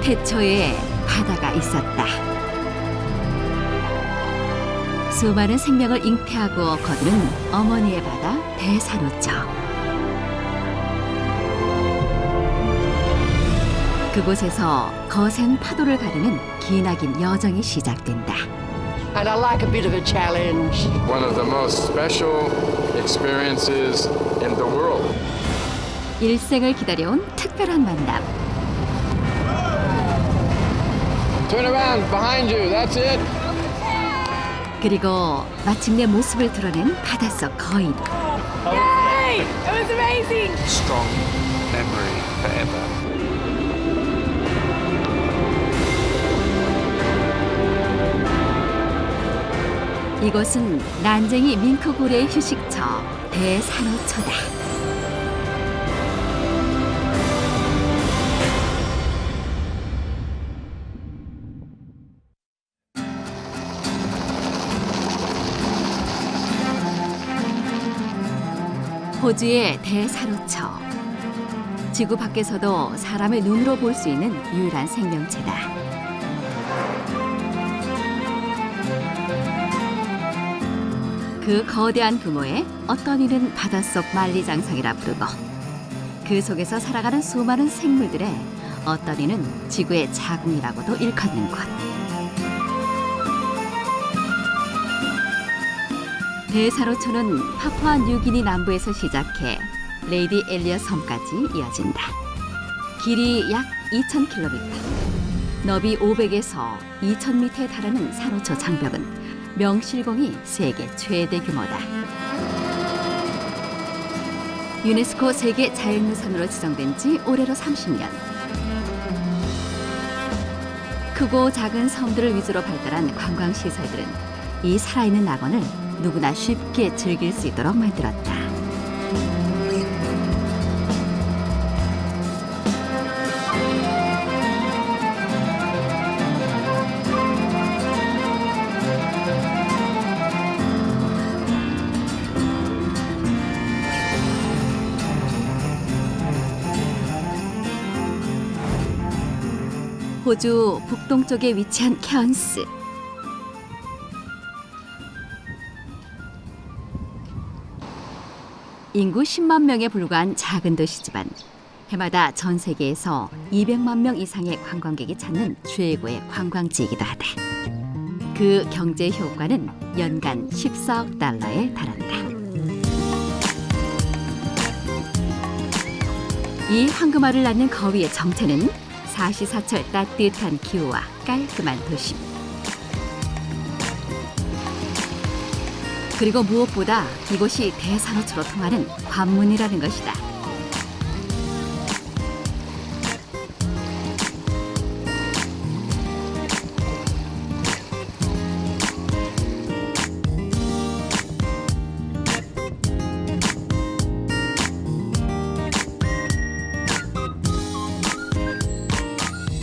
태초에 바다가 있었다. 수많은 생명을 잉태하고 거두는 어머니의 바다 대산호초. 그곳에서 거센 파도를 가르는 기나긴 여정이 시작된다. And I like a bit of a challenge. One of the most special experiences in the world. 일생을 기다려온 특별한 만남. Turn around, behind you, that's it. 그리고 마침내 모습을 드러낸 바닷속 거인. Yay! It was amazing! Strong memory forever. 이곳은 난쟁이 밍크고래의 휴식처 대산호초다. 호주의 대산호초. 지구 밖에서도 사람의 눈으로 볼 수 있는 유일한 생명체다. 그 거대한 규모에 어떤 이는 바닷속 만리장성이라 부르고 그 속에서 살아가는 수많은 생물들의 어떤 이는 지구의 자궁이라고도 일컫는 곳. 대산호초는 파푸아 뉴기니 남부에서 시작해 레이디 엘리엇 섬까지 이어진다. 길이 약 2,000km, 너비 500에서 2,000m에 달하는 산호초 장벽은 명실공히 세계 최대 규모다. 유네스코 세계 자연유산으로 지정된 지 올해로 30년. 크고 작은 섬들을 위주로 발달한 관광시설들은 이 살아있는 낙원을 누구나 쉽게 즐길 수 있도록 만들었다. 호주 북동쪽에 위치한 케언스. 인구 10만 명에 불과한 작은 도시지만 해마다 전 세계에서 200만 명 이상의 관광객이 찾는 최고의 관광지이기도 하다. 그 경제 효과는 연간 14억 달러에 달한다. 이 황금알을 낳는 거위의 정체는 사시사철 따뜻한 기후와 깔끔한 도심. 그리고 무엇보다 이곳이 대산호초로 통하는 관문이라는 것이다.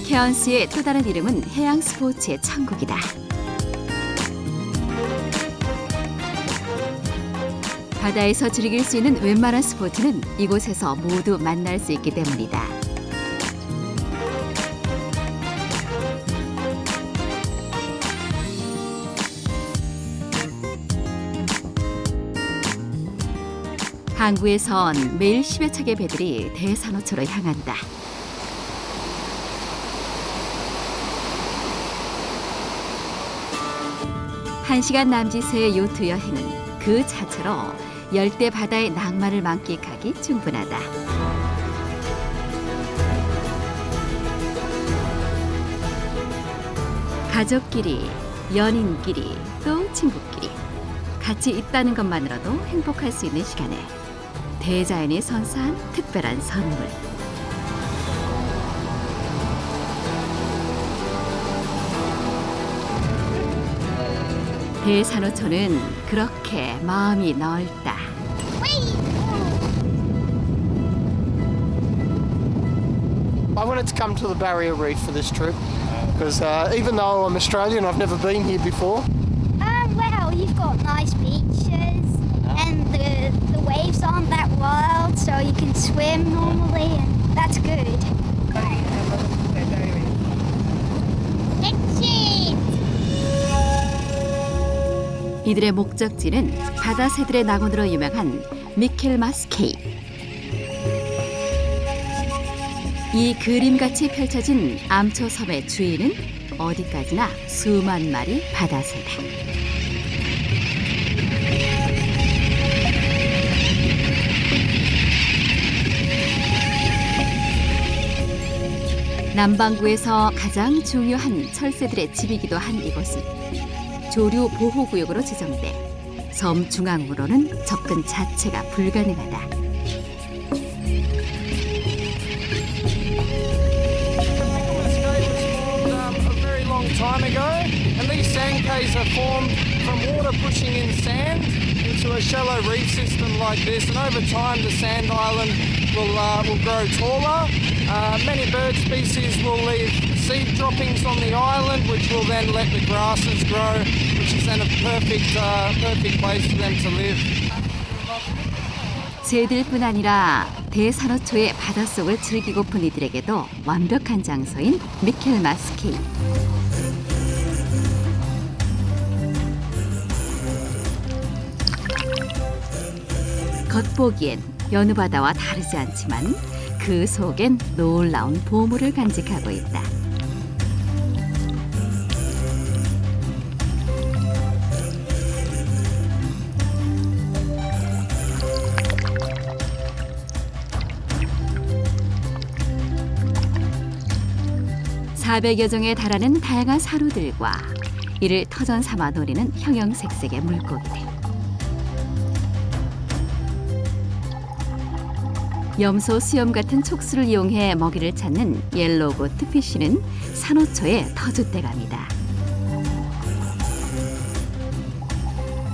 케언스의 또 다른 이름은 해양 스포츠의 천국이다. 바다에서 즐길 수 있는 웬만한 스포츠는 이곳에서 모두 만날 수 있기 때문이다. 항구에선 매일 10여 척의 배들이 대산호초로 향한다. 1시간 남짓의 요트 여행은 그 자체로 열대 바다의 낭만을 만끽하기 충분하다. 가족끼리, 연인끼리, 또 친구끼리 같이 있다는 것만으로도 행복할 수 있는 시간에 대자연이 선사한 특별한 선물. 대산호초는 그렇게 마음이 넓다. I wanted to come to the Barrier Reef for this trip because even though I'm Australian, I've never been here before. Well, you've got nice beaches and the waves aren't that wild, so you can swim normally, and that's good. 이들의 목적지는 바다 새들의 낙원으로 유명한 미켈마스 케이. 이 그림같이 펼쳐진 암초 섬의 주위는 어디까지나 수만 마리 바다 새다. 남반구에서 가장 중요한 철새들의 집이기도 한 이곳은 조류 보호구역으로 지정돼 섬 중앙으로는 접근 자체가 불가능하다. A very long time ago, and these sand caves are formed from water pushing in sand into a shallow reef system like this, and over time the sand island will grow taller. Many bird species will leave seed droppings on the island, which will then let the grasses grow, which is then a perfect place for them to live. 새들뿐 아니라 대산호초의 바닷속을 즐기고픈 이들에게도 완벽한 장소인 미켈마스 케이. 겉보기엔 여느 바다와 다르지 않지만 그 속엔 놀라운 보물을 간직하고 있다. (400여 종에 달하는 다양한 사료들과 이를 터전 삼아 노리는 형형색색의 물고기들. 염소 수염 같은 촉수를 이용해 먹이를 찾는 옐로우 고트 피쉬는 산호초의 터줏대감이다.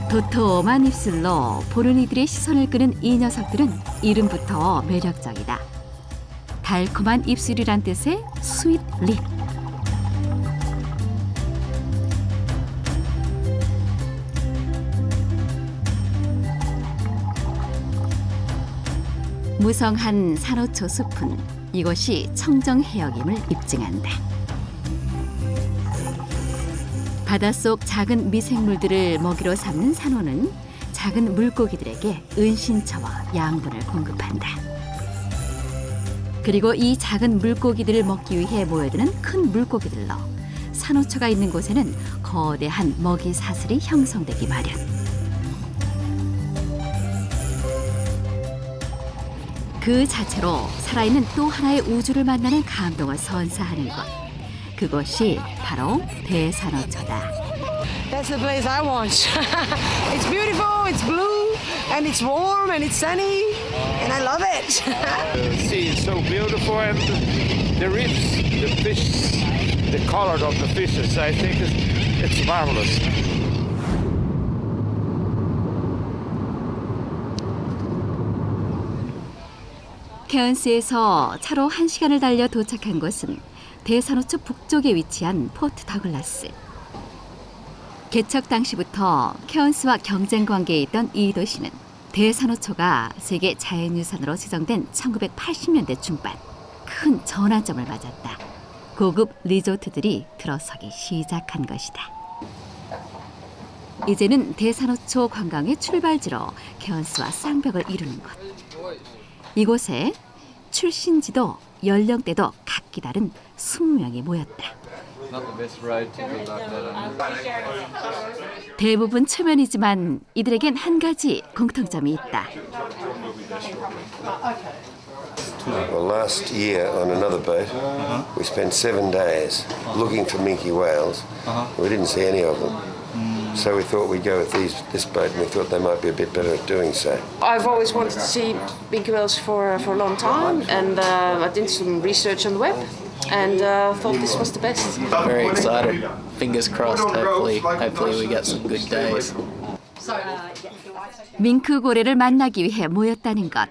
도톰한 입술로 보는 이들의 시선을 끄는 이 녀석들은 이름부터 매력적이다. 달콤한 입술이란 뜻의 스윗 립. 무성한 산호초 숲은 이곳이 청정 해역임을 입증한다. 바닷속 작은 미생물들을 먹이로 삼는 산호는 작은 물고기들에게 은신처와 양분을 공급한다. 그리고 이 작은 물고기들을 먹기 위해 모여드는 큰 물고기들로 산호초가 있는 곳에는 거대한 먹이 사슬이 형성되기 마련. 그 자체로 살아있는 또 하나의 우주를 만나는 감동을 선사하는 곳. 그곳이 바로 대산호초다. That's the place I want. It's beautiful, it's blue, and it's warm, and it's sunny, and I love it. The sea is so beautiful, and the reefs, the fish, the color of the fishes, I think it's marvelous. 케언스에서 차로 1시간을 달려 도착한 곳은 대산호초 북쪽에 위치한 포트 더글라스. 개척 당시부터 케언스와 경쟁 관계에 있던 이 도시는 대산호초가 세계 자연유산으로 지정된 1980년대 중반 큰 전환점을 맞았다. 고급 리조트들이 들어서기 시작한 것이다. 이제는 대산호초 관광의 출발지로 케언스와 쌍벽을 이루는 곳. 이곳에 출신지도 연령대도 각기 다른 20명이 모였다. 대부분 초면이지만 이들에겐 한 가지 공통점이 있다. Well, last year on another boat, we spent 7 days looking for minke whales. We didn't see any of them. So we thought we'd go with this boat, and we thought they might be a bit better at doing so. I've always wanted to see minke whales for a long time, and I did some research on the web, and thought this was the best. Very excited. Fingers crossed. Hopefully we get some good days. 밍크 고래를 만나기 위해 모였다는 것.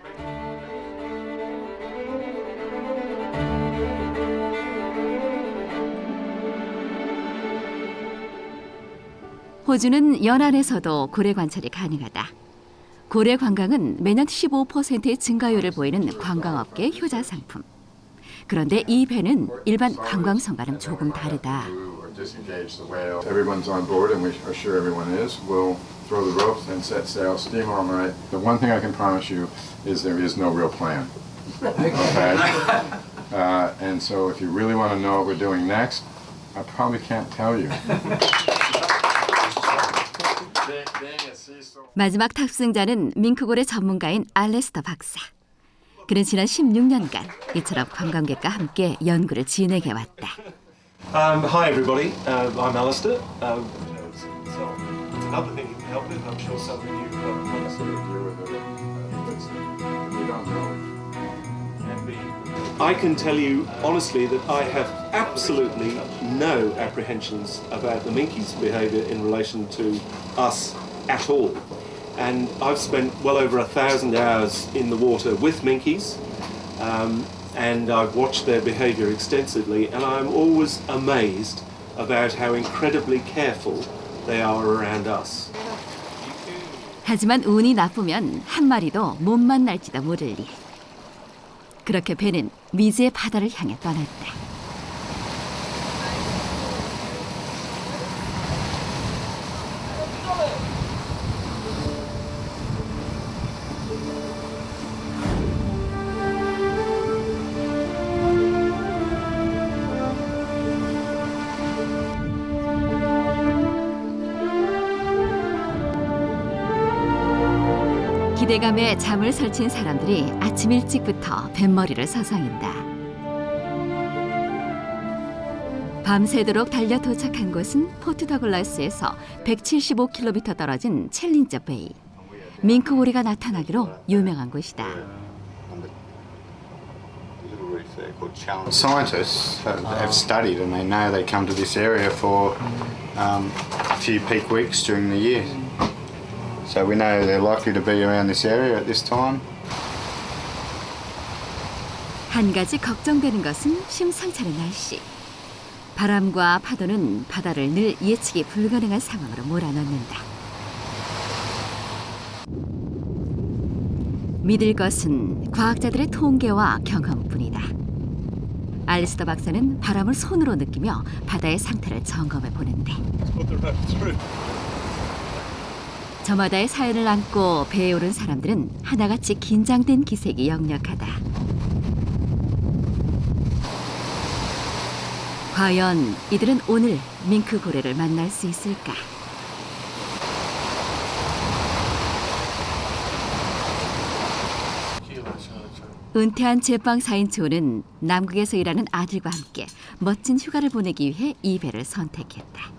호주는 연안에서도 고래 관찰이 가능하다. 고래 관광은 매년 15%의 증가율을 보이는 관광업계의 효자 상품. 그런데 이 배는 일반 관광선과는 조금 다르다. Disengage the whale. Everyone's on board, and we are sure everyone is. We'll throw the ropes and set sail, steam on right. The one thing I can promise you is there is no real plan. Okay. And so, if you really want to know what we're doing next, I probably can't tell you. 마지막 탑승자는 밍크골의 전문가인 알레스터 박사. 그는 지난 16년간 이처럼 관광객과 함께 연구를 진행해왔다. Hi everybody, I'm Alistair. So it's another thing you can help with. I'm sure some of you I can tell you honestly that I have absolutely no apprehensions about the minkies' behaviour in relation to us at all. And I've spent well over 1,000 hours in the water with minkies. And I've watched their behaviour extensively, and I'm always amazed about how incredibly careful they are around us. 하지만 운이 나쁘면 한 마리도 못 만날지도 모를 일. 그렇게 배는 미지의 바다를 향해 떠났다. 기대감에 잠을 설친 사람들이 아침 일찍부터 뱃머리를 서성인다. 밤새도록 달려 도착한 곳은 포트 더글라스에서 175km 떨어진 챌린저 베이. 밍크고리가 나타나기로 유명한 곳이다. Scientists have studied and they know they come to this area for a few peak weeks during the year. So we know they're likely to be around this area at this time. 한 가지 걱정되는 것은 심상찮은 날씨. 바람과 파도는 바다를 늘 예측이 불가능한 상황으로 몰아넣는다. 믿을 것은 과학자들의 통계와 경험뿐이다. 알리스터 박사는 바람을 손으로 느끼며 바다의 상태를 점검해 보는데 저마다의 사연을 안고 배에 오른 사람들은 하나같이 긴장된 기색이 역력하다. 과연 이들은 오늘 밍크 고래를 만날 수 있을까? 은퇴한 제빵사인 조는 남극에서 일하는 아들과 함께 멋진 휴가를 보내기 위해 이 배를 선택했다.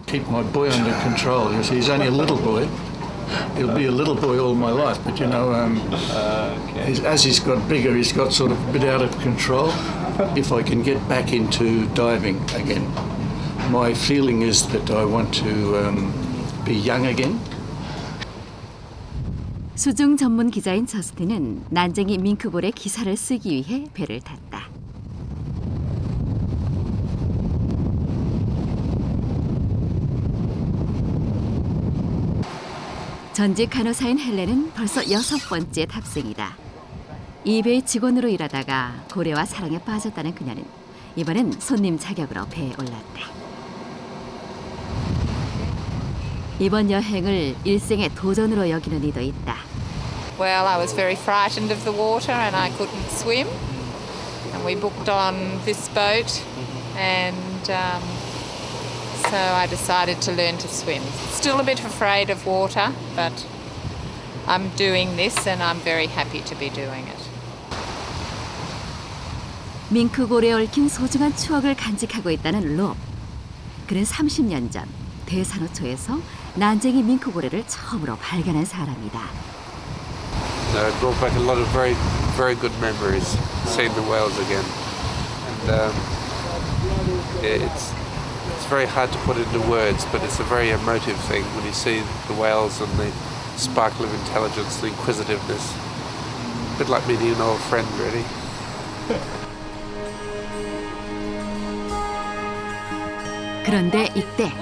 Keep my boy under control. You see, he's only a little boy. He'll be a little boy all my life, but you know, as he's got bigger, he's got sort of a bit out of control. If I can get back into diving again, my feeling is that I want to be young again. 수중 전문 기자인 저스틴은 난쟁이 밍크볼의 기사를 쓰기 위해 배를 탔다. 전직 간호사인 헬렌은 벌써 6번째 탑승이다. 이 배의 직원으로 일하다가 고래와 사랑에 빠졌다는 그녀는 이번엔 손님 자격으로 배에 올랐다. 이번 여행을 일생의 도전으로 여기는 이도 있다. Well, I was very frightened of the water and I couldn't swim. And we booked on this boat and so I decided to learn to swim. Still a bit afraid of water, but I'm doing this and I'm very happy to be doing it. 밍크골에 얽힌 소중한 추억을 간직하고 있다는 롭. 그는 30년 전 대산호초에서 난쟁이 밍크고래를 처음으로 발견한 사람이다. It brought back a lot of very, very good memories, seeing the whales again. And it's very hard to put into words, but it's a very emotive thing when you see the whales and the sparkle of intelligence, the inquisitiveness. A bit like meeting an old friend, really. 그런데 이때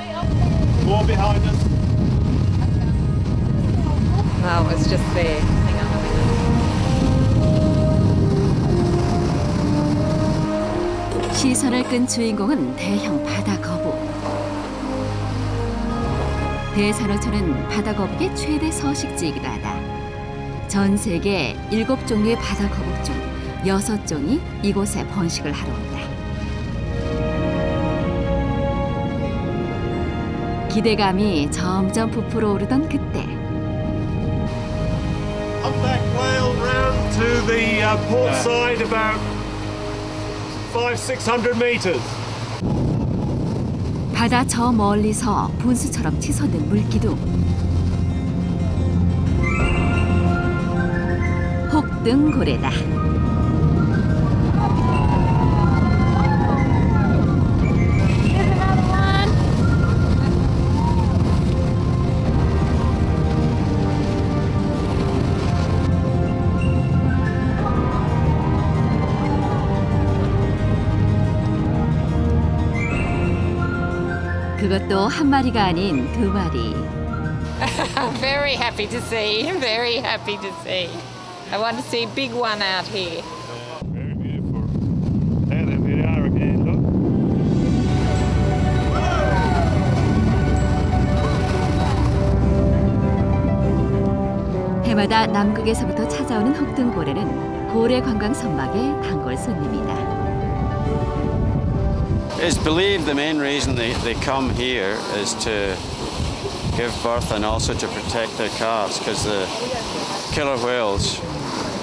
More behind us. No, it was just there. 시선을 끈 주인공은 대형 바다 거북. 대산호초는 바다 거북의 최대 서식지이기도 하다. 전 세계 7종류의 바다 거북 중 6종이 이곳에 번식을 하러 온다. 기대감이 점점 부풀어 오르던 그때 Humpback whale round to the port side about 500-600 meters. 바다 저 멀리서 분수처럼 치솟는 물기둥. 혹등고래다. 그것도 한 마리가 아닌 2마리. Very happy to see. Very happy to see. I want to see a big one out here. Very beautiful. There we are again, look. 해마다 남극에서부터 찾아오는 혹등고래는 고래 관광 선박의 단골 손님이다. It's believed the main reason they come here is to give birth and also to protect their calves because the killer whales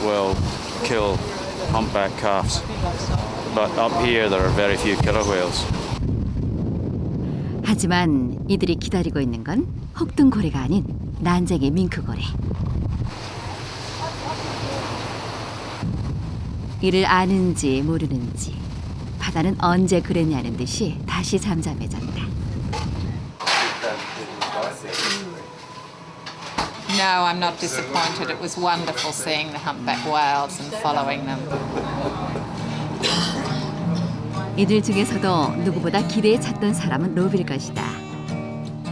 will kill humpback calves. But up here there are very few killer whales. 하지만 이들이 기다리고 있는 건 혹등고래가 아닌 난쟁이 밍크고래. 이를 아는지 모르는지 바다는 언제 그랬냐는 듯이 다시 잠잠해졌다. No, I'm not disappointed. It was wonderful seeing the humpback whales and following them. 이들 중에서도 누구보다 기대에 찼던 사람은 로비일 것이다.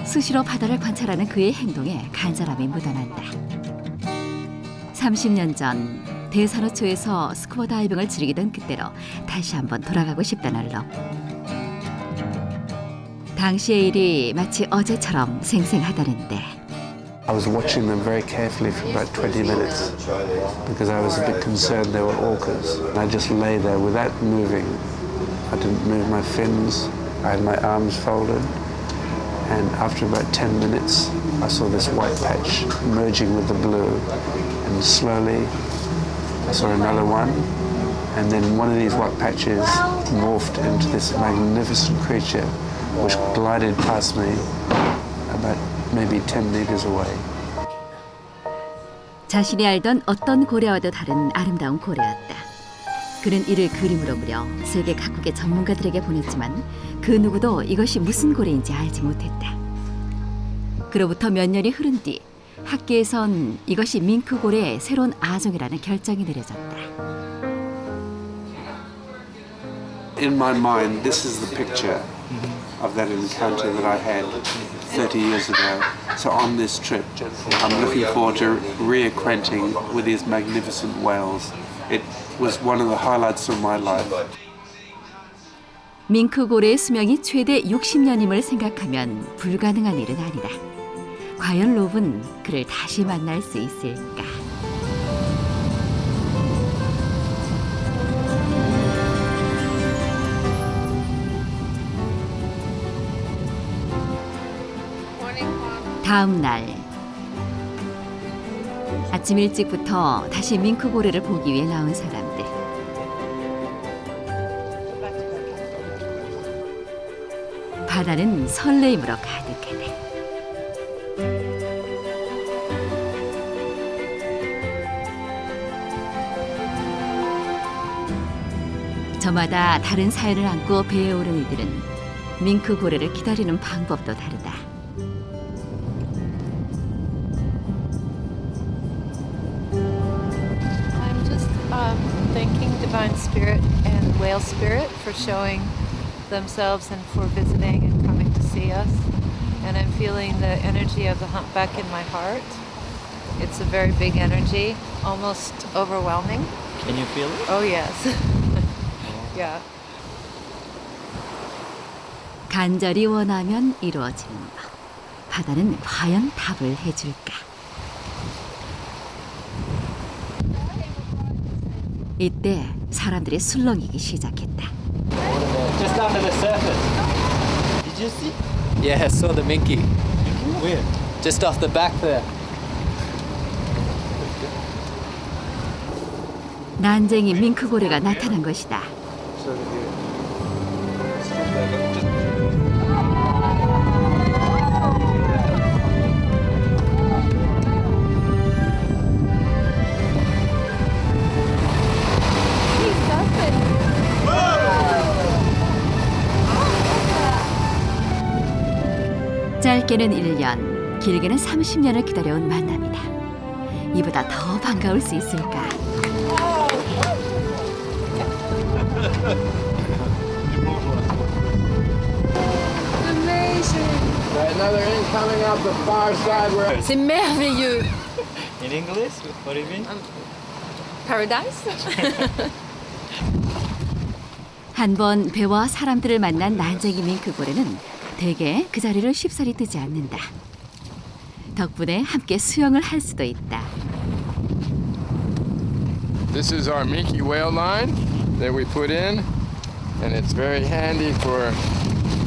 수시로 바다를 관찰하는 그의 행동에 간절함이 묻어난다. 30년 전 대산호초에서 스쿠버 다이빙을 즐기던 그때로 다시 한번 돌아가고 싶다는 럽. 당시의 일이 마치 어제처럼 생생하다는데. I was watching them very carefully for about 20 minutes because I was a bit concerned they were orcas. And I just lay there without moving. I didn't move my fins. I had my arms folded. And after about 10 minutes, I saw this white patch merging with the blue. And slowly, I saw another one. And then one of these white patches morphed into this magnificent creature which glided past me about maybe 10 meters away. 자신이 알던 어떤 고래와도 다른 아름다운 고래였다. 그는 이를 그림으로 그려 세계 각국의 전문가들에게 보냈지만 그 누구도 이것이 무슨 고래인지 알지 못했다. 그로부터 몇 년이 흐른 뒤 학계에선 이것이 밍크고래의 새로운 아종이라는 결정이 내려졌다. In my mind, this is the picture of that encounter that I had 30 years ago. So on this trip, I'm looking forward to reacquainting with these magnificent whales. It was one of the highlights of my life. 밍크고래의 수명이 최대 60년임을 생각하면 불가능한 일은 아니다. 과연 롭은 그를 다시 만날 수 있을까? 다음 날 아침 일찍부터 다시 밍크고래를 보기 위해 나온 사람들. 바다는 설레임으로 가득하다. 저마다 다른 사연을 안고 배에 오른 이들은 밍크고래를 기다리는 방법도 다르다. Thanking Divine Spirit and Whale Spirit for showing themselves and for visiting and coming to see us. And I'm feeling the energy of the humpback in my heart. It's a very big energy, almost overwhelming. Can you feel it? Oh, yes. Yeah. 간절히 원하면 이루어지는 법. 바다는 과연 답을 해줄까? 이때 사람들이 술렁이기 시작했다. Just under the surface. Did you see? Yeah, I saw the minke. Where? Just off the back there. 난쟁이 밍크고래가 나타난 것이다. 짧게는 1년, 길게는 30년을 기다려온 만남이다. 이보다 더 반가울 수 있을까? C'est merveilleux. In English, what do you mean? Paradise? 한 번 배와 사람들을 만난 난쟁이 밍크고래는 대개 그 자리를 쉽사리 뜨지 않는다. 덕분에 함께 수영을 할 수도 있다. This is our minke whale line that we put in, and it's very handy for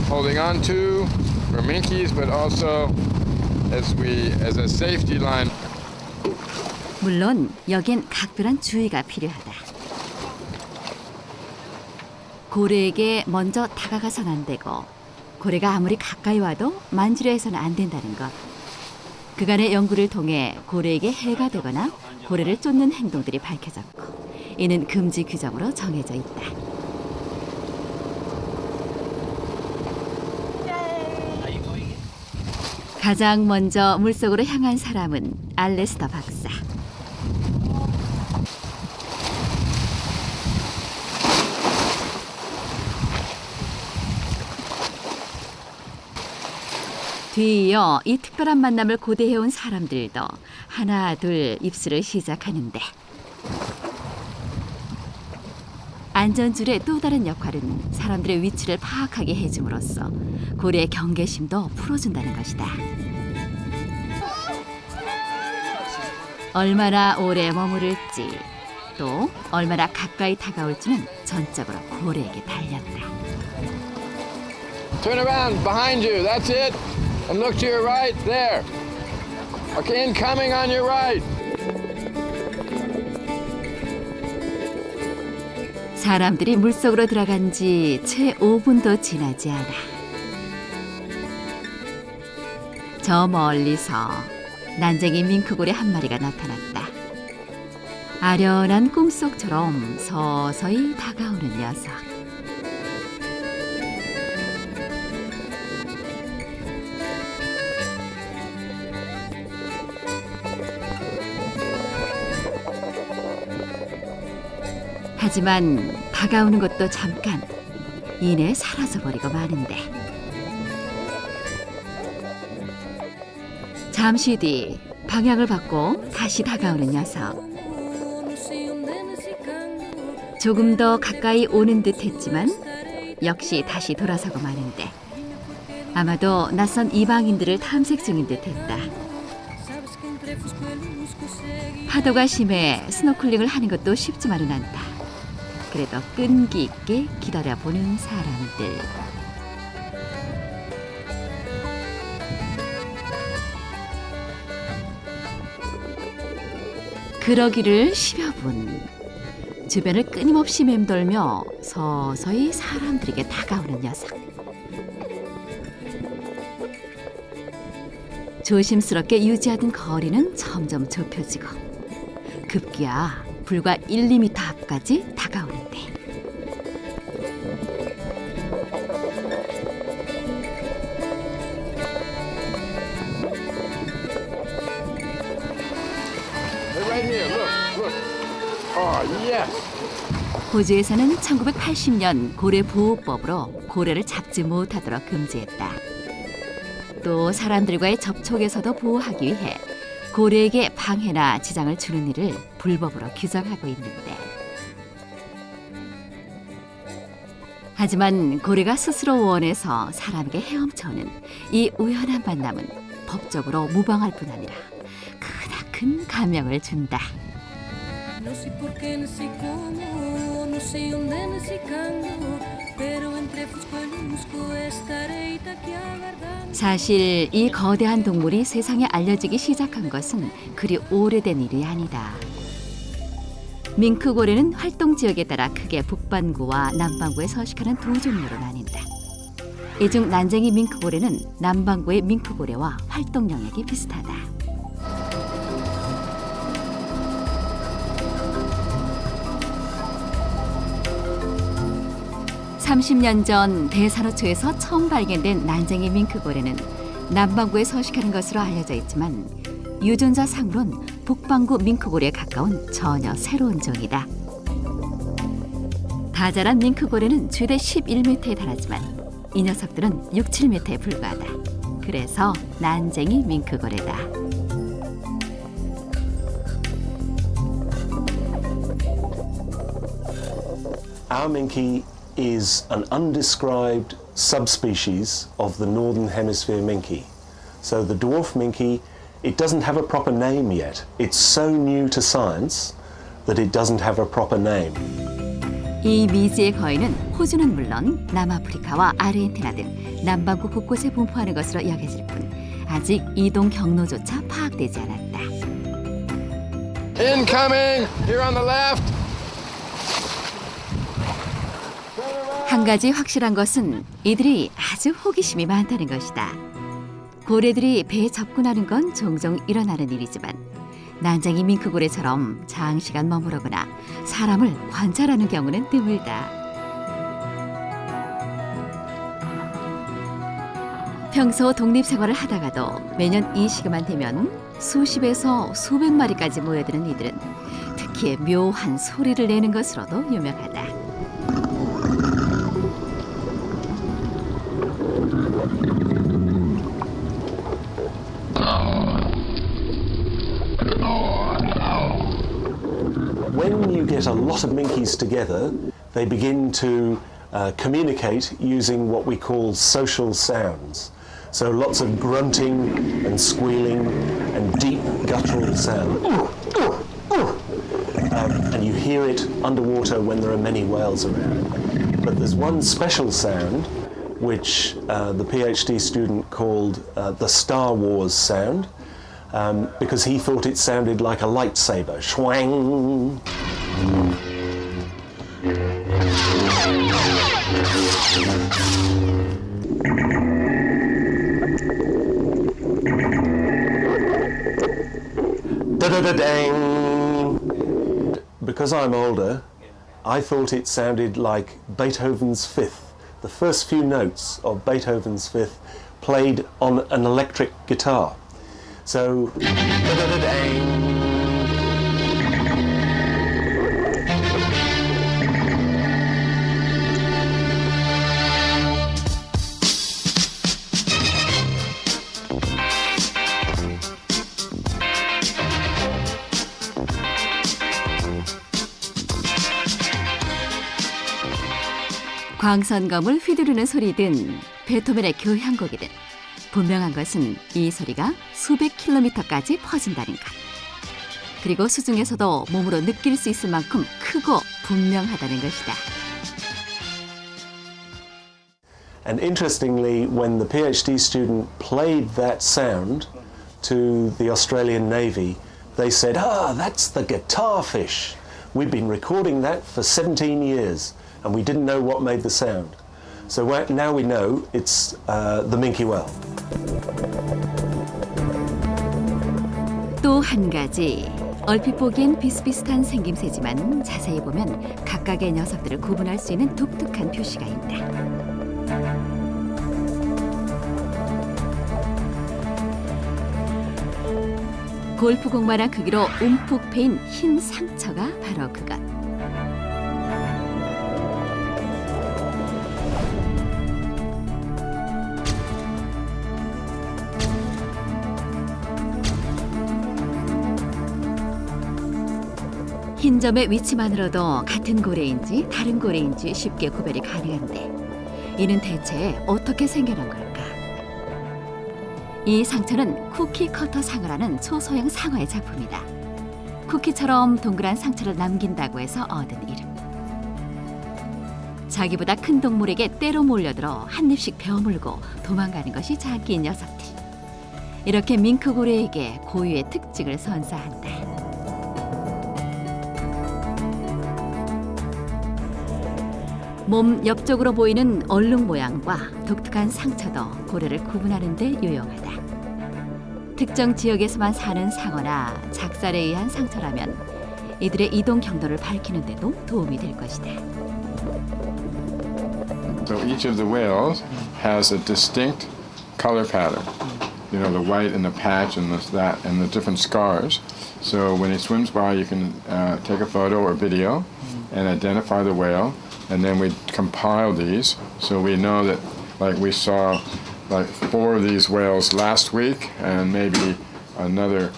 holding on to for minkies, but also as a safety line. 물론 여긴 각별한 주의가 필요하다. 고래에게 먼저 다가가선 안 되고 고래가 아무리 가까이 와도 만지려 해서는 안 된다는 것. 그간의 연구를 통해 고래에게 해가 되거나 고래를 쫓는 행동들이 밝혀졌고 이는 금지 규정으로 정해져 있다. 가장 먼저 물속으로 향한 사람은 알레스터 박사. 뒤이어 이 특별한 만남을 고대해온 사람들도 하나 둘 입수를 시작하는데 안전줄의 또 다른 역할은 사람들의 위치를 파악하게 해줌으로써 고래의 경계심도 풀어준다는 것이다. 얼마나 오래 머무를지 또 얼마나 가까이 다가올지는 전적으로 고래에게 달렸다. Turn around behind you. That's it. And look to your right there. Okay, incoming on your right. 사람들이 물속으로 들어간 지 채 5분도 지나지 않아. 저 멀리서 난쟁이 밍크고래 한 마리가 나타났다. 아련한 꿈속처럼 서서히 다가오는 녀석. 하지만 다가오는 것도 잠깐, 이내 사라져버리고 마는데 잠시 뒤 방향을 바꿔 다시 다가오는 녀석. 조금 더 가까이 오는 듯 했지만 역시 다시 돌아서고 마는데 아마도 낯선 이방인들을 탐색 중인 듯 했다. 파도가 심해 스노클링을 하는 것도 쉽지만은 않다. 그래도 끈기 있게 기다려보는 사람들. 그러기를 10여 분. 주변을 끊임없이 맴돌며 서서히 사람들에게 다가오는 녀석. 조심스럽게 유지하던 거리는 점점 좁혀지고 급기야 불과 1, 2m 앞까지 다가오는데 Right here. Look. Oh, yes. 호주에서는 1980년 고래 보호법으로 고래를 잡지 못하도록 금지했다. 또 사람들과의 접촉에서도 보호하기 위해 고래에게 방해나 지장을 주는 일을 불법으로 규정하고 있는데 하지만 고래가 스스로 원해서 사람에게 헤엄쳐오는 이 우연한 만남은 법적으로 무방할 뿐 아니라 크나큰 감명을 준다. No sé por qué nací como, no sé dónde nací cuando, pero entre Fusco y Lusco estaré aquí aguardando. 사실 이 거대한 동물이 세상에 알려지기 시작한 것은 그리 오래된 일이 아니다. 밍크고래는 활동 지역에 따라 크게 북반구와 남반구에 서식하는 두 종류로 나뉜다. 이 중 난쟁이 밍크고래는 남반구의 밍크고래와 활동 영역이 비슷하다. (30년) 전 대산호초에서 처음 발견된 난쟁이 밍크고래는 남반구에 서식하는 것으로 알려져 있지만 유전자 상으론 북반구 밍크고래에 가까운 전혀 새로운 종이다. 다자란 밍크고래는 최대 11m에 달하지만 이 녀석들은 6, 7m에 불과하다. 그래서 난쟁이 밍크고래다. Our minke is an undescribed subspecies of the northern hemisphere minke. So the dwarf minke, it doesn't have a proper name yet. It's so new to science that it doesn't have a proper name. 이 미지의 거인은 호주는 물론 남아프리카와 아르헨티나 등 남반구 곳곳에 분포하는 것으로 여겨질 뿐 아직 이동 경로조차 파악되지 않았다. Incoming! Here on the left! 한 가지 확실한 것은 이들이 아주 호기심이 많다는 것이다. 고래들이 배에 접근하는 건 종종 일어나는 일이지만 난쟁이 밍크고래처럼 장시간 머무르거나 사람을 관찰하는 경우는 드물다. 평소 독립생활을 하다가도 매년 이 시기만 되면 수십에서 수백 마리까지 모여드는 이들은 특히 묘한 소리를 내는 것으로도 유명하다. When you get a lot of minkies together, they begin to communicate using what we call social sounds. So lots of grunting and squealing and deep guttural sound. And you hear it underwater when there are many whales around. But there's one special sound which the PhD student called the Star Wars sound. Because he thought it sounded like a lightsaber. Schwang! Da-da-da-dang! Because I'm older, I thought it sounded like Beethoven's Fifth, the first few notes of Beethoven's Fifth played on an electric guitar. So, da-da-da-dang. 광선검을 휘두르는 소리든 베토벤의 교향곡이든 분명한 것은 이 소리가 수백 킬로미터까지 퍼진다는 것. 그리고 수중에서도 몸으로 느낄 수 있을 만큼 크고 분명하다는 것이다. And interestingly, when the PhD student played that sound to the Australian Navy, they said, that's the guitar fish. We've been recording that for 17 years and we didn't know what made the sound. So now we know it's the minke whale. 또 한 가지, 얼핏 보기엔 비슷비슷한 생김새지만 자세히 보면 각각의 녀석들을 구분할 수 있는 독특한 표시가 있다. 골프공만한 크기로 움푹 패인 흰 상처가 바로 그것. 흰 점의 위치만으로도 같은 고래인지 다른 고래인지 쉽게 구별이 가능한데 이는 대체 어떻게 생겨난 걸까? 이 상처는 쿠키 커터 상어라는 초소형 상어의 작품이다. 쿠키처럼 동그란 상처를 남긴다고 해서 얻은 이름. 자기보다 큰 동물에게 때로 몰려들어 한 입씩 베어물고 도망가는 것이 장기인 녀석들. 이렇게 밍크 고래에게 고유의 특징을 선사한다. 몸 옆쪽으로 보이는 얼룩 모양과 독특한 상처도 고래를 구분하는 데 유용하다. 특정 지역에서만 사는 상어나 작살에 의한 상처라면 이들의 이동 경로를 밝히는 데도 도움이 될 것이다. So each of the whales has a distinct color pattern. You know, the white and the patch and that and the different scars. So when he swims by, you can take a photo or video and identify the whale, and then we compile these so we know that, like we saw like 4 of these whales last week and maybe another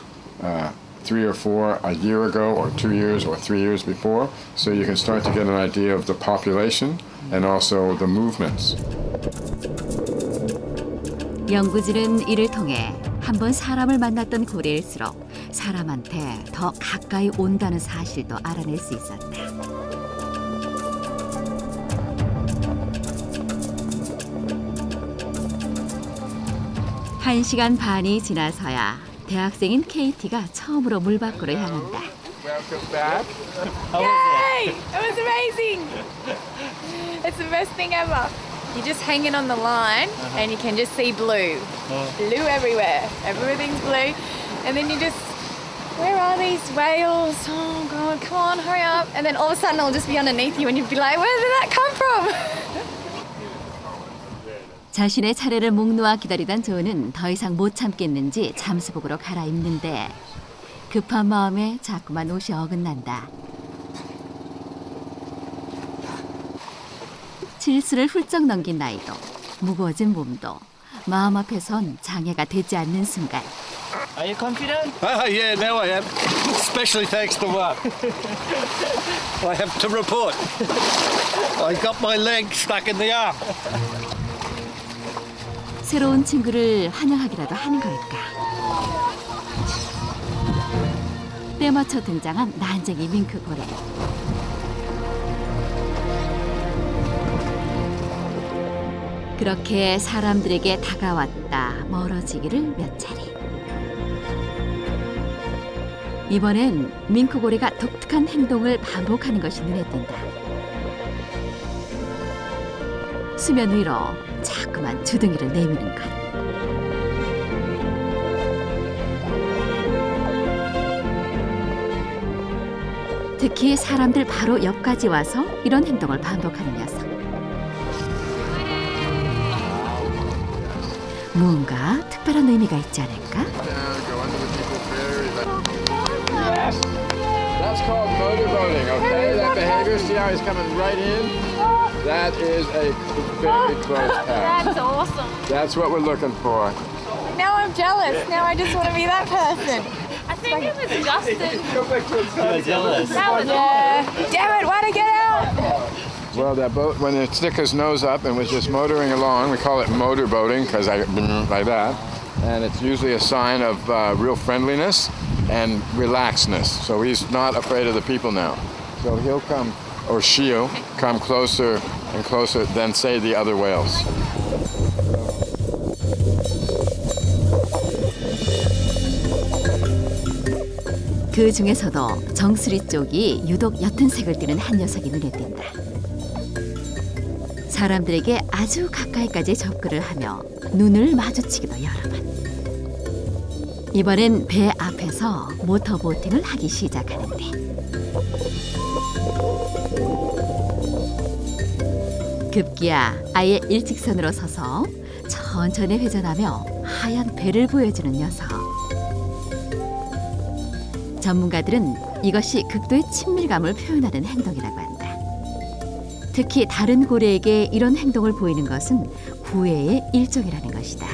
3 or 4 a year ago or 2 years or 3 years before. So you can start to get an idea of the population and also the movements. 연구진은 이를 통해 한번 사람을 만났던 고래일수록 사람한테 더 가까이 온다는 사실도 알아낼 수 있었다. 1시간 반이 지나서야 대학생인 케이티가 처음으로 물 밖으로 향한다. Welcome back. Yay! It was amazing. It's the best thing ever. You're just hanging on the line and you can just see blue. Blue everywhere. Everything's blue. And then you just, where are these whales? Oh God, come on, hurry up. And then all of a sudden it'll just be underneath you and you'd be like, where did that come from? 자신의 차례를 목 놓아 기다리던 조는 더 이상 못 참겠는지 잠수복으로 갈아입는데 급한 마음에 자꾸만 옷이 어긋난다. 칠수를 훌쩍 넘긴 나이도 무거워진 몸도 마음 앞에선 장애가 되지 않는 순간. Are you confident? Yeah, now I am. Especially thanks to Mark. I have to report. I got my leg stuck in the arm. 새로운 친구를 환영하기라도 하는 걸까? 때맞춰 등장한 난쟁이 밍크 고래. 그렇게 사람들에게 다가왔다 멀어지기를 몇 차례. 이번엔 밍크 고래가 독특한 행동을 반복하는 것이 눈에 띈다. 수면 위로 자꾸만 주둥이를 내미는 것. 특히 사람들 바로 옆까지 와서 이런 행동을 반복하는 녀석. 무언가 특별한 의미가 있지 않을까? That's called motorboating, okay? That behavior, see how he's coming right in? That is a very close pass. That's awesome. That's what we're looking for. Now I'm jealous. Now I just want to be that person. I think it was Justin. You're jealous. Yeah. Damn it, why'd I get out? Well, that boat, when it stick his nose up and was just motoring along, we call it motorboating because like that. And it's usually a sign of real friendliness and relaxedness. So he's not afraid of the people now. So he'll come, or she'll come closer and closer than, say, the other whales. 그 중에서도 정수리 쪽이 유독 옅은 색을 띠는 한 녀석이 눈에 띈다. 사람들에게 아주 가까이까지 접근을 하며 눈을 마주치기도 여러 번. 이번엔 배 앞에서 모터보팅을 하기 시작하는데 급기야 아예 일직선으로 서서 천천히 회전하며 하얀 배를 보여주는 녀석. 전문가들은 이것이 극도의 친밀감을 표현하는 행동이라고 한다. 특히 다른 고래에게 이런 행동을 보이는 것은 구애의 일종이라는 것이다.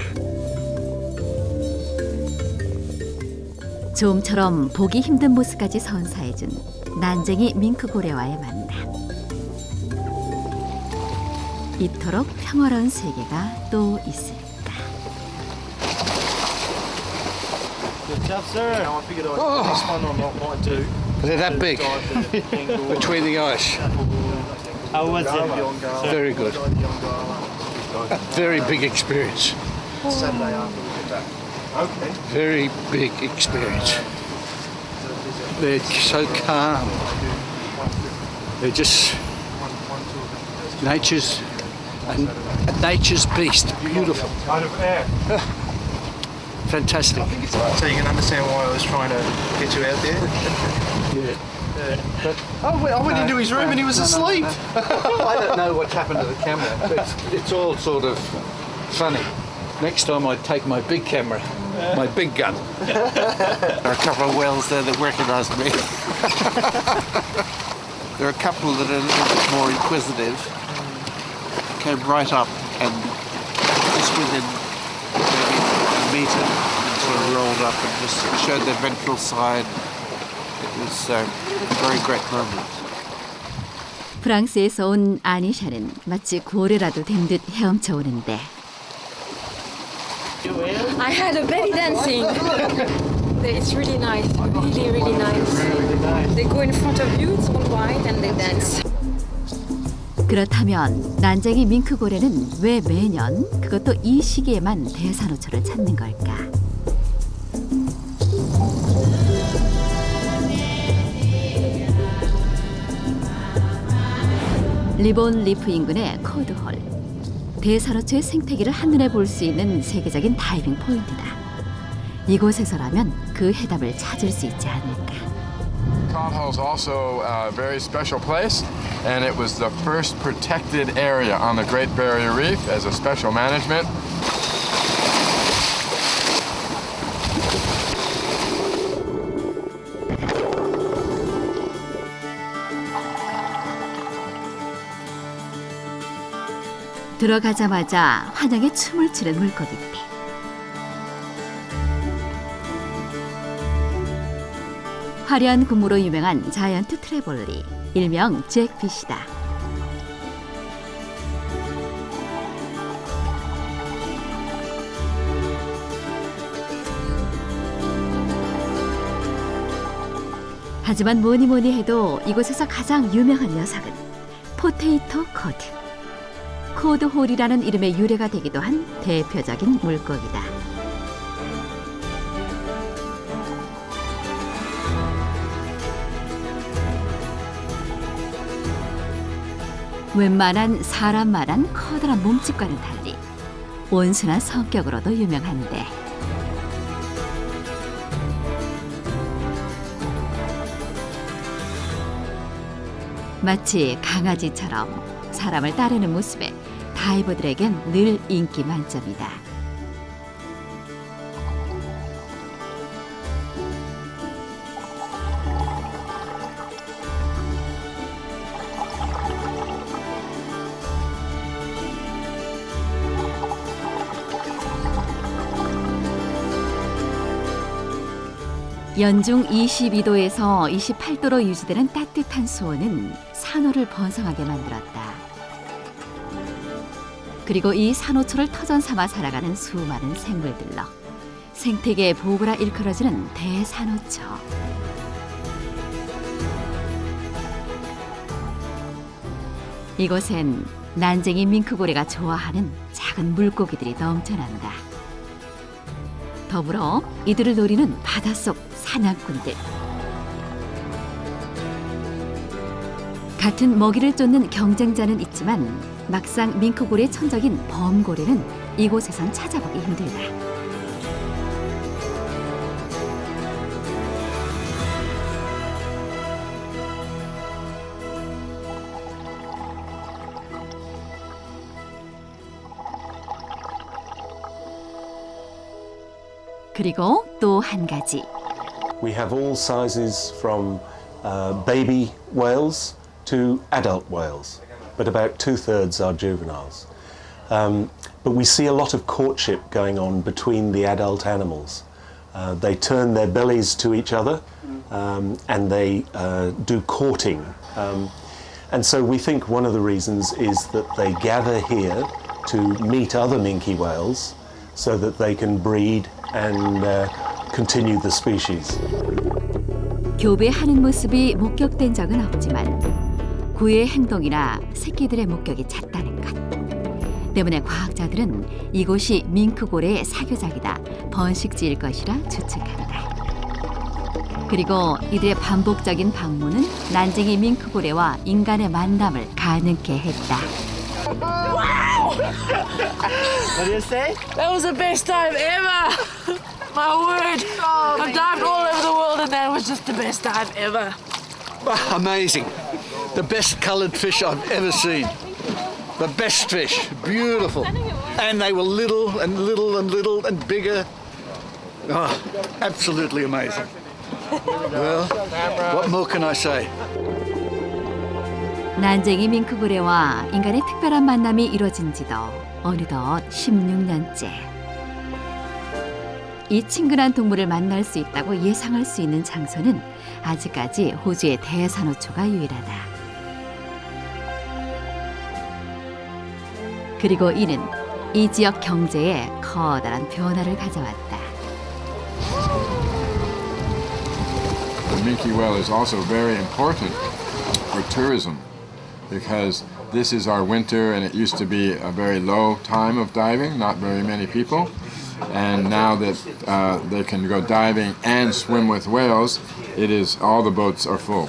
좀처럼 보기 힘든 모습까지 선사해준 난쟁이 밍크고래와의 만남. 이토록 평화로운 세계가 또 있을까? Good job, sir. I figured this one might do. They're that big between the eyes. How was it? Very good. A very big experience. Very big experience. They're so calm. They're just nature's beast. Beautiful. Fantastic. So you can understand why I was trying to get you out there? Yeah. But I went into his room and he was asleep. I don't know what's happened to the camera. It's all sort of funny. Next time I take my big camera, my big gun. There are a couple of whales there that recognised me. There are a couple that are a little bit more inquisitive. Came right up and just within maybe a metre and sort of rolled up and just showed their ventral side. It was a very great moment. 프랑스에서 온 아니샤는 마치 고래라도 된 듯 헤엄쳐 오는데 I had a belly dancing. It's really nice, really nice. They go in front of you, it's all white, and they dance. 그렇다면 난쟁이 밍크고래는 왜 매년 그것도 이 시기에만 대산호초를 찾는 걸까? 리본 리프 인근의 코드홀. 대산호초의 생태계를 한눈에 볼 수 있는 세계적인 다이빙 포인트다. 이곳에서라면 그 해답을 찾을 수 있지 않을까. Cod is also a very special place, and it was the first protected area on the Great Barrier Reef as a special management. 들어가자마자 환영의 춤을 추는 물고기들. 화려한 군무로 유명한 자이언트 트레볼리, 일명 잭피시다. 하지만 뭐니 해도 이곳에서 가장 유명한 녀석은 포테이토 코드. 코드홀이라는 이름의 유래가 되기도 한 대표적인 물고기다. 웬만한 사람만한 커다란 몸집과는 달리 온순한 성격으로도 유명한데 마치 강아지처럼 사람을 따르는 모습에 다이버들에겐 늘 인기 만점이다. 연중 22도에서 28도로 유지되는 따뜻한 수온은 산호를 번성하게 만들었다. 그리고 이 산호초를 터전 삼아 살아가는 수많은 생물들로 생태계의 보고라 일컬어지는 대산호초. 이곳엔 난쟁이 밍크고래가 좋아하는 작은 물고기들이 넘쳐난다. 더불어 이들을 노리는 바닷속 사냥꾼들. 같은 먹이를 쫓는 경쟁자는 있지만 막상 밍크고래의 천적인 범고래는 이곳에선 찾아보기 힘들다. 그리고 또 한 가지. We have all sizes from baby whales to adult whales, but about 2/3 are juveniles. But we see a lot of courtship going on between the adult animals. They turn their bellies to each other and they do courting. And so we think one of the reasons is that they gather here to meet other minke whales so that they can breed and continue the species. 교배하는 모습이 목격된 적은 없지만 구의 행동이나 새끼들의 목격이 잦다는 것 때문에 과학자들은 이곳이 밍크고래의 사교작이다, 번식지일 것이라 추측한다. 그리고 이들의 반복적인 방문은 난쟁이 밍크고래와 인간의 만남을 가능케 했다. Wow! What do you say? That was the best dive ever! My word! I've dived all over the world and that was just the best dive ever. Amazing. The best coloured fish I've ever seen. The best fish. Beautiful. And they were little and little and little and bigger. Oh, absolutely amazing. Well, what more can I say? 난쟁이 밍크고래와 인간의 특별한 만남이 이뤄진 지도 어느덧 16년째. 이 친근한 동물을 만날 수 있다고 예상할 수 있는 장소는 아직까지 호주의 대산호초가 유일하다. 그리고 이는 이 지역 경제에 커다란 변화를 가져왔다. The minke whale is also very important for tourism because this is our winter and it used to be a very low time of diving, not very many people. And now that they can go diving and swim with whales, it is all the boats are full.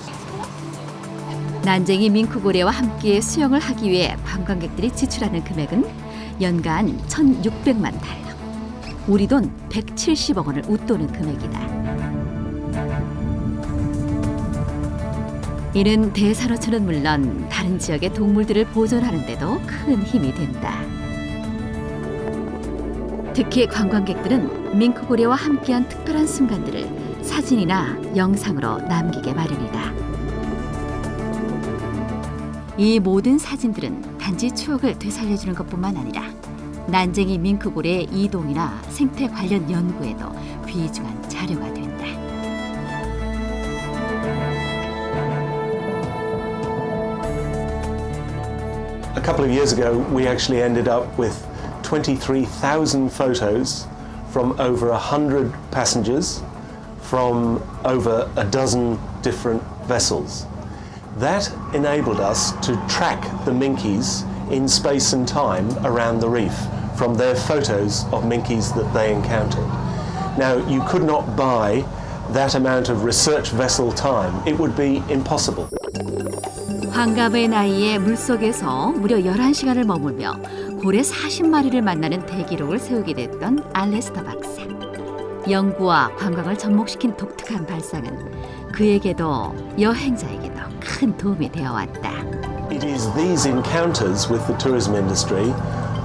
난쟁이 밍크고래와 함께 수영을 하기 위해 관광객들이 지출하는 금액은 연간 1,600만 달러. 우리 돈 170억 원을 웃도는 금액이다. 이는 대산호초는 물론 다른 지역의 동물들을 보존하는 데도 큰 힘이 된다. 특히 관광객들은 밍크고래와 함께한 특별한 순간들을 사진이나 영상으로 남기게 마련이다. 이 모든 사진들은 단지 추억을 되살려주는 것뿐만 아니라 난쟁이 밍크고래의 이동이나 생태 관련 연구에도 귀중한 자료가 된다. A couple of years ago, we actually ended up with 23,000 photos from over 100 passengers from over a dozen different vessels. That enabled us to track the minkies in space and time around the reef from their photos of minkies that they encountered. Now, you could not buy that amount of research vessel time. It would be impossible. 환갑의 나이에 물속에서 무려 11시간을 머물며 고래 40마리를 만나는 대기록을 세우게 됐던 알레스터 박사. 연구와 관광을 접목시킨 독특한 발상은 그에게도 여행자에게도 큰 도움이 되어왔다. It is these encounters with the tourism industry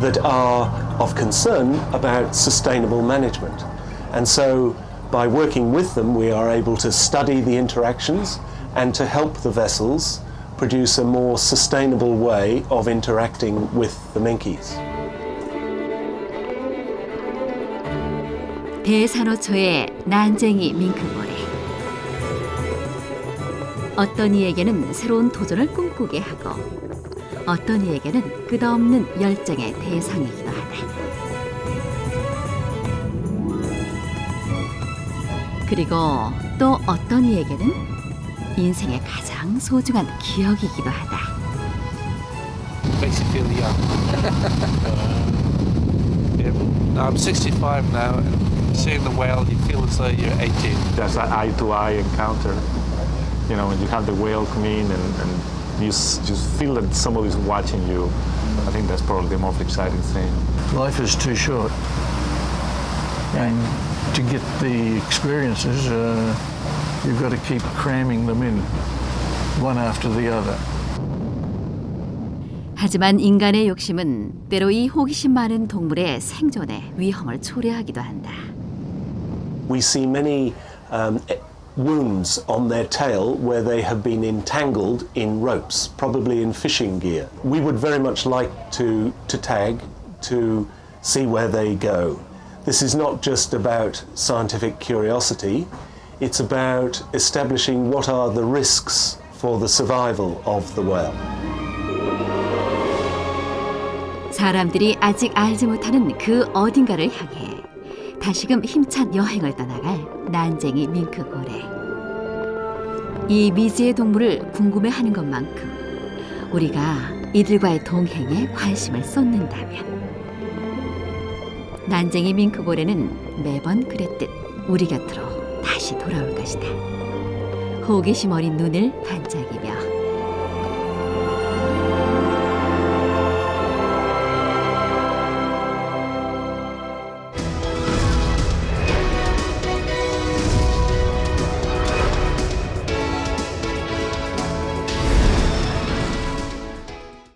that are of concern about sustainable management. And so by working with them, we are able to study the interactions and to help the vessels produce a more sustainable way of interacting with the minkies. 대산호초의 난쟁이 밍크고래. 어떤 이에게는 새로운 도전을 꿈꾸게 하고 어떤 이에게는 끝없는 열정의 대상이기도 하다. 그리고 또 어떤 이에게는 인생의 가장 소중한 기억이기도 하다. Makes you feel young. Yeah, I'm 65 now, and seeing the whale, you feel as though you're 18. There's an eye-to-eye encounter. You know, when you have the whale come in and you just feel that somebody's watching you. I think that's probably the most exciting thing. Life is too short, and to get the experiences, you've got to keep cramming them in, one after the other. 하지만 인간의 욕심은 때로 이 호기심 많은 동물의 생존에 위험을 초래하기도 한다. We see many wounds on their tail where they have been entangled in ropes, probably in fishing gear. We would very much like to tag, to see where they go. This is not just about scientific curiosity, It's about establishing what are the risks for the survival of the whale. 사람들이 아직 알지 못하는 그 어딘가를 향해 다시금 힘찬 여행을 떠나갈 난쟁이 밍크고래. 이 미지의 동물을 궁금해하는 것만큼 우리가 이들과의 동행에 관심을 쏟는다면 난쟁이 밍크고래는 매번 그랬듯 우리 곁으로 다시 돌아올 것이다. 호기심 어린 눈을 반짝이며